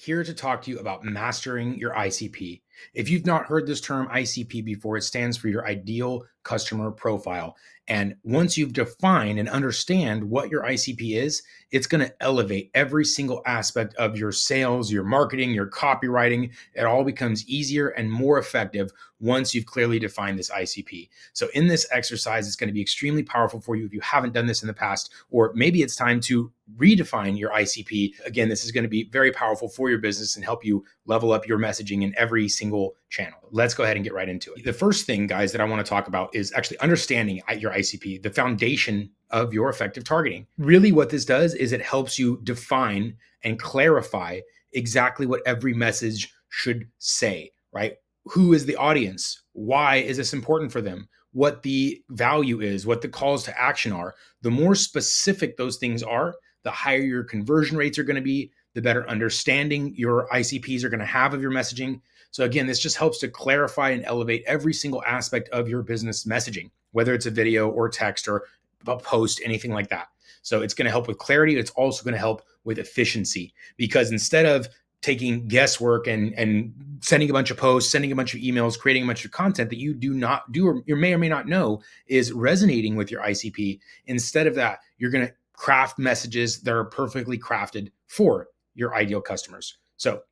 here to talk to you about mastering your ICP. If you've not heard this term ICP before, it stands for your ideal customer profile. And once you've defined and understand what your ICP is, it's going to elevate every single aspect of your sales, your marketing, your copywriting. It all becomes easier and more effective once you've clearly defined this ICP. So in this exercise, it's going to be extremely powerful for you if you haven't done this in the past, or maybe it's time to redefine your ICP. Again, this is going to be very powerful for your business and help you level up your messaging in every single channel. Let's go ahead and get right into it. The first thing, guys, that I want to talk about is actually understanding your ICP, the foundation of your effective targeting. Really what this does is it helps you define and clarify exactly what every message should say, right? Who is the audience? Why is this important for them? What the value is, what the calls to action are. The more specific those things are, the higher your conversion rates are going to be, the better understanding your ICPs are going to have of your messaging. So again, this just helps to clarify and elevate every single aspect of your business messaging, whether it's a video or text or a post, anything like that. So it's going to help with clarity. It's also going to help with efficiency, because instead of taking guesswork and sending a bunch of posts, sending a bunch of emails, creating a bunch of content that you do not do, or you may or may not know is resonating with your ICP. Instead of that, you're going to craft messages that are perfectly crafted for your ideal customers. So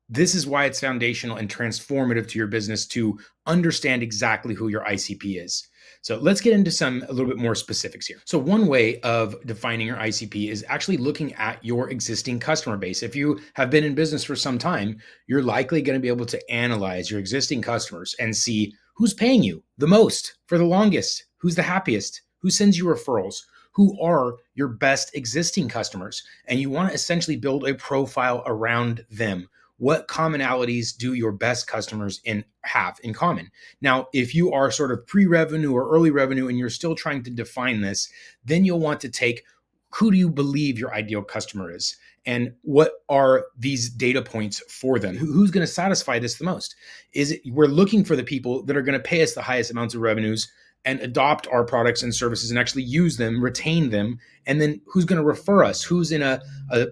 this is why it's foundational and transformative to your business to understand exactly who your ICP is. So let's get into a little bit more specifics here. So one way of defining your ICP is actually looking at your existing customer base. If you have been in business for some time, you're likely going to be able to analyze your existing customers and see who's paying you the most for the longest, who's the happiest, who sends you referrals, who are your best existing customers. And you want to essentially build a profile around them. What commonalities do your best customers have in common? Now, if you are sort of pre-revenue or early revenue and you're still trying to define this, then you'll want to take who do you believe your ideal customer is? And what are these data points for them? Who's going to satisfy this the most? We're looking for the people that are going to pay us the highest amounts of revenues and adopt our products and services and actually use them, retain them. And then who's going to refer us? Who's in a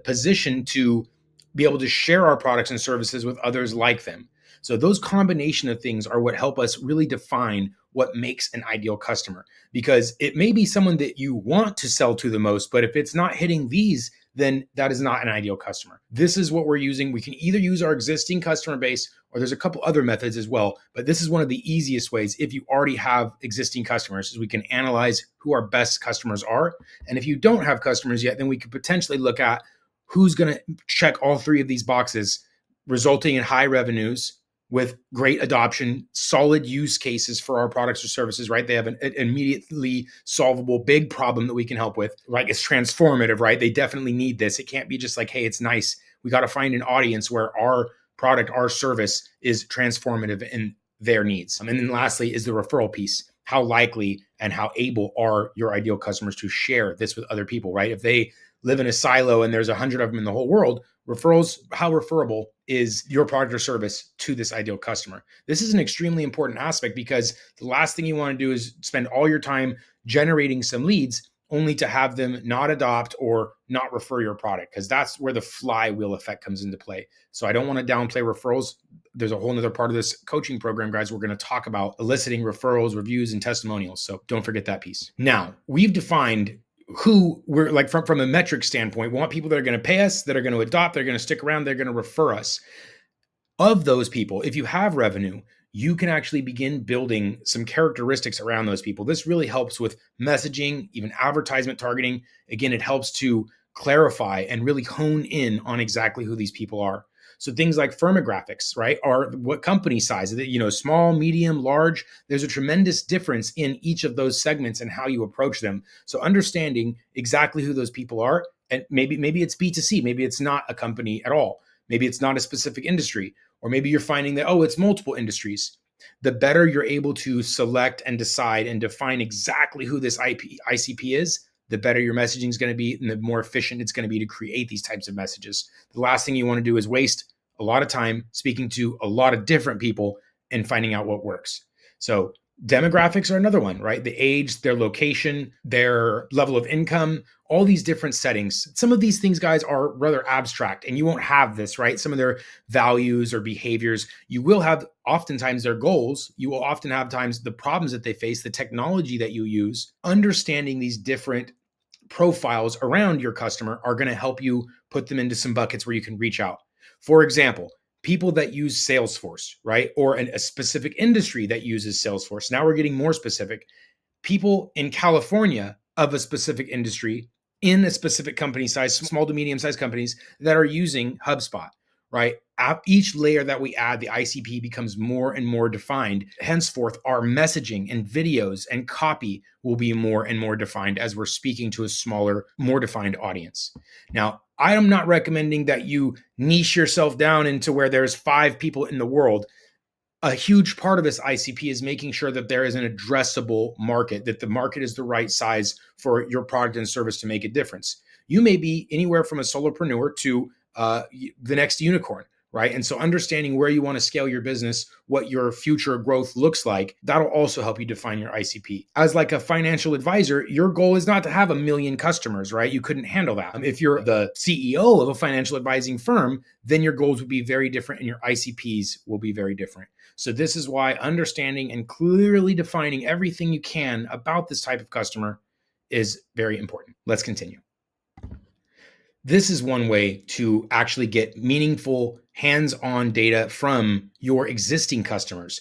position to be able to share our products and services with others like them? So those combination of things are what help us really define what makes an ideal customer, because it may be someone that you want to sell to the most, but if it's not hitting these, then that is not an ideal customer. This is what we're using. We can either use our existing customer base, or there's a couple other methods as well, but this is one of the easiest ways. If you already have existing customers, is we can analyze who our best customers are. And if you don't have customers yet, then we could potentially look at who's going to check all three of these boxes, resulting in high revenues with great adoption, solid use cases for our products or services, right? They have an immediately solvable big problem that we can help with, right? It's transformative, right? They definitely need this. It can't be just like, hey, it's nice. We got to find an audience where our product, our service is transformative in their needs. And then lastly is the referral piece. How likely and how able are your ideal customers to share this with other people, right? If they live in a silo and there's 100 of them in the whole world, referrals, how referable is your product or service to this ideal customer? This is an extremely important aspect, because the last thing you want to do is spend all your time generating some leads only to have them not adopt or not refer your product, because that's where the flywheel effect comes into play. So I don't want to downplay referrals. There's a whole nother part of this coaching program, guys. We're going to talk about eliciting referrals, reviews, and testimonials. So don't forget that piece. Now, we've defined who we're like from a metric standpoint. We want people that are going to pay us, that are going to adopt, they're going to stick around, they're going to refer us. Of those people, if you have revenue, you can actually begin building some characteristics around those people. This really helps with messaging, even advertisement targeting. Again, it helps to clarify and really hone in on exactly who these people are. So things like firmographics, right? Or what company size, small, medium, large. There's a tremendous difference in each of those segments and how you approach them. So understanding exactly who those people are, and maybe it's B2C, maybe it's not a company at all. Maybe it's not a specific industry, or maybe you're finding that, it's multiple industries. The better you're able to select and decide and define exactly who this ICP is, the better your messaging is going to be and the more efficient it's going to be to create these types of messages. The last thing you want to do is waste a lot of time speaking to a lot of different people and finding out what works. So Demographics are another one, right? The age, their location, their level of income, all these different settings. Some of these things, guys, are rather abstract and you won't have this, right? Some of their values or behaviors. You will have oftentimes their goals. You will often have times the problems that they face, the technology that you use. Understanding these different profiles around your customer are going to help you put them into some buckets where you can reach out. For example, people that use Salesforce, right? Or a specific industry that uses Salesforce. Now we're getting more specific. People in California of a specific industry in a specific company size, small to medium sized companies that are using HubSpot, right? Each layer that we add, the ICP becomes more and more defined. Henceforth, our messaging and videos and copy will be more and more defined as we're speaking to a smaller, more defined audience. Now, I am not recommending that you niche yourself down into where there's 5 people in the world. A huge part of this ICP is making sure that there is an addressable market, that the market is the right size for your product and service to make a difference. You may be anywhere from a solopreneur to the next unicorn, right? And so understanding where you want to scale your business, what your future growth looks like, that'll also help you define your ICP. As like a financial advisor, your goal is not to have 1 million customers, right? You couldn't handle that. If you're the CEO of a financial advising firm, then your goals would be very different and your ICPs will be very different. So this is why understanding and clearly defining everything you can about this type of customer is very important. Let's continue. This is one way to actually get meaningful hands-on data from your existing customers,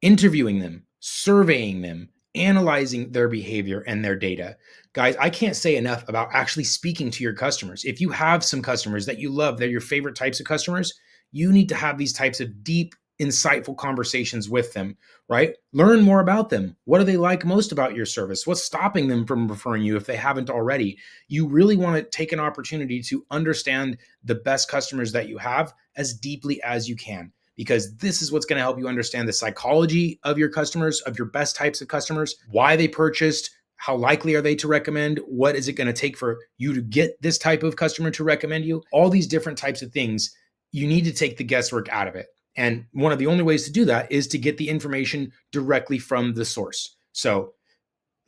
interviewing them, surveying them, analyzing their behavior and their data. Guys, I can't say enough about actually speaking to your customers. If you have some customers that you love, they're your favorite types of customers, you need to have these types of deep, insightful conversations with them, right? Learn more about them. What do they like most about your service? What's stopping them from referring you if they haven't already? You really want to take an opportunity to understand the best customers that you have as deeply as you can, because this is what's going to help you understand the psychology of your customers, of your best types of customers, why they purchased, how likely are they to recommend, what is it going to take for you to get this type of customer to recommend you, all these different types of things. You need to take the guesswork out of it. And one of the only ways to do that is to get the information directly from the source. So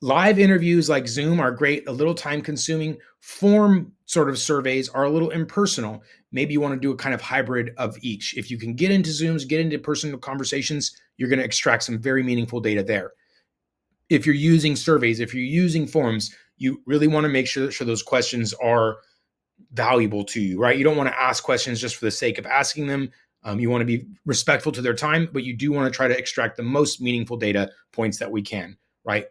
live interviews like Zoom are great, a little time consuming. Form sort of surveys are a little impersonal. Maybe you want to do a kind of hybrid of each. If you can get into Zooms, get into personal conversations, you're going to extract some very meaningful data there. If you're using surveys, if you're using forms, you really want to make sure those questions are valuable to you, right? You don't want to ask questions just for the sake of asking them. You want to be respectful to their time, but you do want to try to extract the most meaningful data points that we can, right?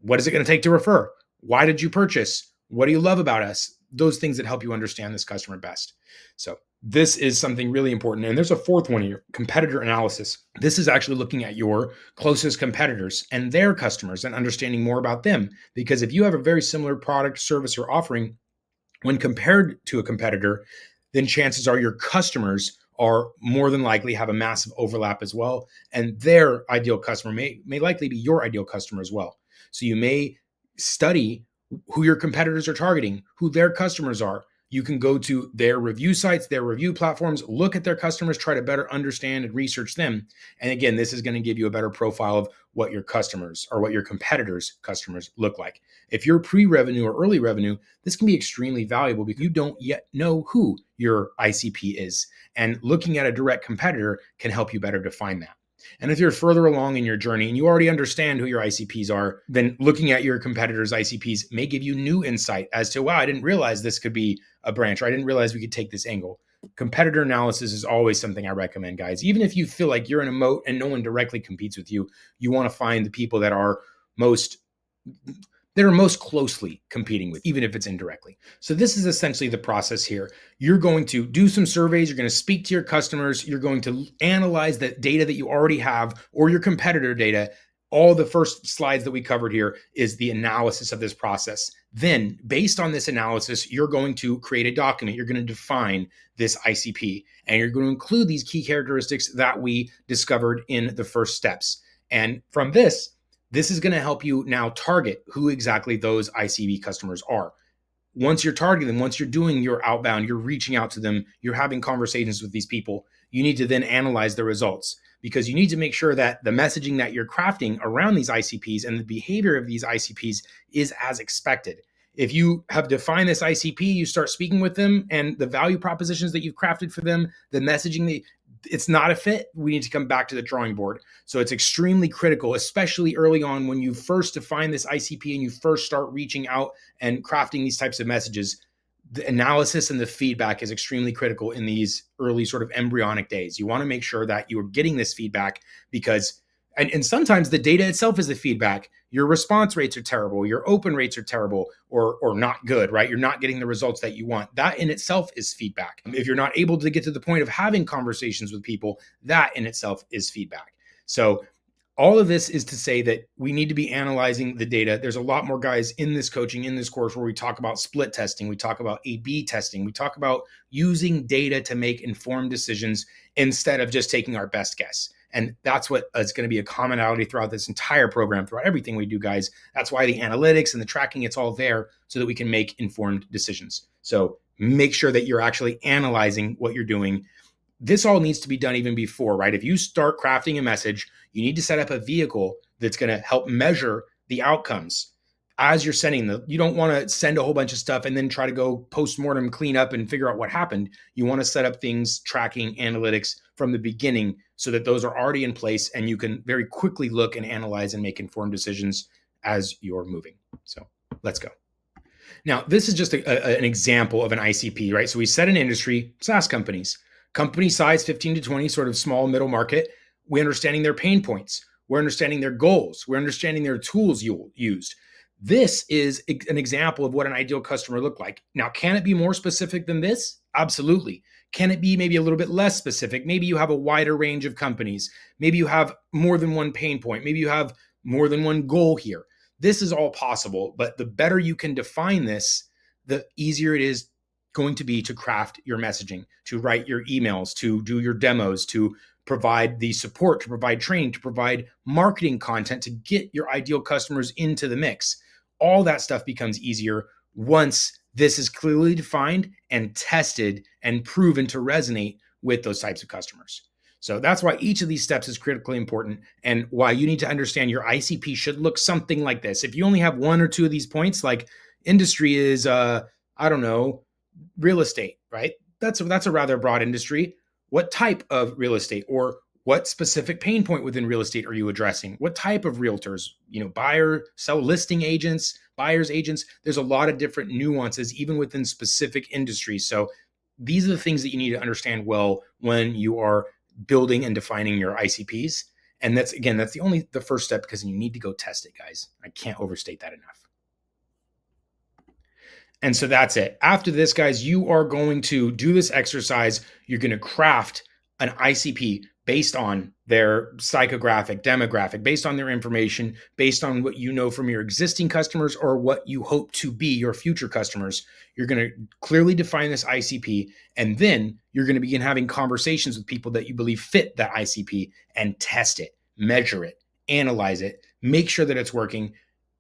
What is it going to take to refer? Why did you purchase? What do you love about us? Those things that help you understand this customer best. So this is something really important. And there's a fourth one here, competitor analysis. This is actually looking at your closest competitors and their customers and understanding more about them. Because if you have a very similar product, service, or offering, when compared to a competitor, then chances are your customers are more than likely have a massive overlap as well. And their ideal customer may likely be your ideal customer as well. So you may study who your competitors are targeting, who their customers are. You can go to their review sites, their review platforms, look at their customers, try to better understand and research them. And again, this is going to give you a better profile of what your customers or what your competitors' customers look like. If you're pre-revenue or early revenue, this can be extremely valuable because you don't yet know who your ICP is. And looking at a direct competitor can help you better define that. And if you're further along in your journey and you already understand who your ICPs are, then looking at your competitors' ICPs may give you new insight as to, wow, I didn't realize this could be a branch, or I didn't realize we could take this angle. Competitor analysis is always something I recommend, guys. Even if you feel like you're in a moat and no one directly competes with you, you want to find the people that are most closely competing with, even if it's indirectly. So this is essentially the process here. You're going to do some surveys. You're going to speak to your customers. You're going to analyze the data that you already have or your competitor data. All the first slides that we covered here is the analysis of this process. Then, based on this analysis, you're going to create a document. You're going to define this ICP, and you're going to include these key characteristics that we discovered in the first steps. And from this is going to help you now target who exactly those ICP customers are. once you're targeting them, once you're doing your outbound, you're reaching out to them, you're having conversations with these people, you need to then analyze the results, because you need to make sure that the messaging that you're crafting around these ICPs and the behavior of these ICPs is as expected. If you have defined this ICP, you start speaking with them, and the value propositions that you've crafted for them, the messaging, it's not a fit, we need to come back to the drawing board. So it's extremely critical, especially early on when you first define this ICP and you first start reaching out and crafting these types of messages. The analysis and the feedback is extremely critical in these early sort of embryonic days. You want to make sure that you're getting this feedback, because and sometimes the data itself is the feedback. Your response rates are terrible, your open rates are terrible, or not good, right? You're not getting the results that you want. That in itself is feedback. If you're not able to get to the point of having conversations with people, that in itself is feedback. So all of this is to say that we need to be analyzing the data. There's a lot more, guys, in this coaching, in this course, where we talk about split testing, we talk about A/B testing, we talk about using data to make informed decisions instead of just taking our best guess. And that's what is going to be a commonality throughout this entire program, throughout everything we do, guys. That's why the analytics and the tracking, it's all there so that we can make informed decisions. So make sure that you're actually analyzing what you're doing. This all needs to be done even before, right? If you start crafting a message, you need to set up a vehicle that's going to help measure the outcomes as you're sending them. You don't want to send a whole bunch of stuff and then try to go post-mortem, clean up, and figure out what happened. You want to set up things, tracking, analytics from the beginning, so that those are already in place and you can very quickly look and analyze and make informed decisions as you're moving. So let's go. Now, this is just an example of an ICP, right? So we set an industry, SaaS companies. Company size 15 to 20, sort of small middle market. We're understanding their pain points. We're understanding their goals. We're understanding their tools used. This is an example of what an ideal customer look like. Now, can it be more specific than this? Absolutely. Can it be maybe a little bit less specific? Maybe you have a wider range of companies. Maybe you have more than one pain point. Maybe you have more than one goal here. This is all possible, but the better you can define this, the easier it is going to be to craft your messaging, to write your emails, to do your demos, to provide the support, to provide training, to provide marketing content, to get your ideal customers into the mix. All that stuff becomes easier once this is clearly defined and tested and proven to resonate with those types of customers. So that's why each of these steps is critically important, and why you need to understand your ICP should look something like this. If you only have one or two of these points, like industry is, real estate, right? That's a rather broad industry. What type of real estate, or what specific pain point within real estate are you addressing? What type of realtors, buyer, sell, listing agents, buyers agents? There's a lot of different nuances even within specific industries. So these are the things that you need to understand well when you are building and defining your ICPs. And that's the first step, because you need to go test it, guys. I can't overstate that enough. And so that's it. After this, guys, you are going to do this exercise. You're going to craft an ICP based on their psychographic, demographic, based on their information, based on what you know from your existing customers or what you hope to be your future customers. You're going to clearly define this ICP, and then you're going to begin having conversations with people that you believe fit that ICP and test it, measure it, analyze it, make sure that it's working.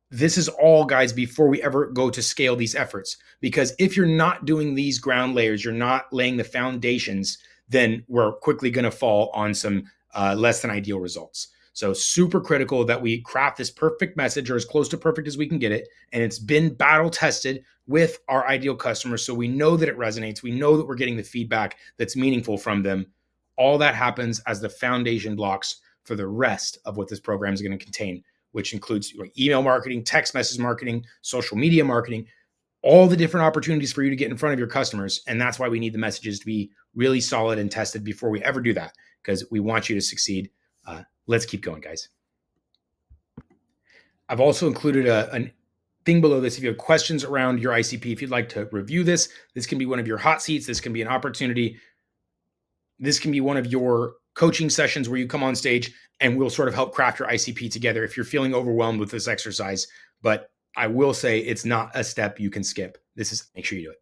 This is all, guys, before we ever go to scale these efforts. Because if you're not doing these ground layers, you're not laying the foundations, then we're quickly going to fall on some less than ideal results. So super critical that we craft this perfect message, or as close to perfect as we can get it. And it's been battle tested with our ideal customers. So we know that it resonates. We know that we're getting the feedback that's meaningful from them. All that happens as the foundation blocks for the rest of what this program is going to contain, which includes email marketing, text message marketing, social media marketing, all the different opportunities for you to get in front of your customers. And that's why we need the messages to be really solid and tested before we ever do that, because we want you to succeed. Let's keep going, guys. I've also included a thing below this. If you have questions around your ICP, if you'd like to review this can be one of your hot seats. This can be an opportunity. This can be one of your coaching sessions where you come on stage and we'll sort of help craft your ICP together if you're feeling overwhelmed with this exercise. But I will say it's not a step you can skip. Make sure you do it.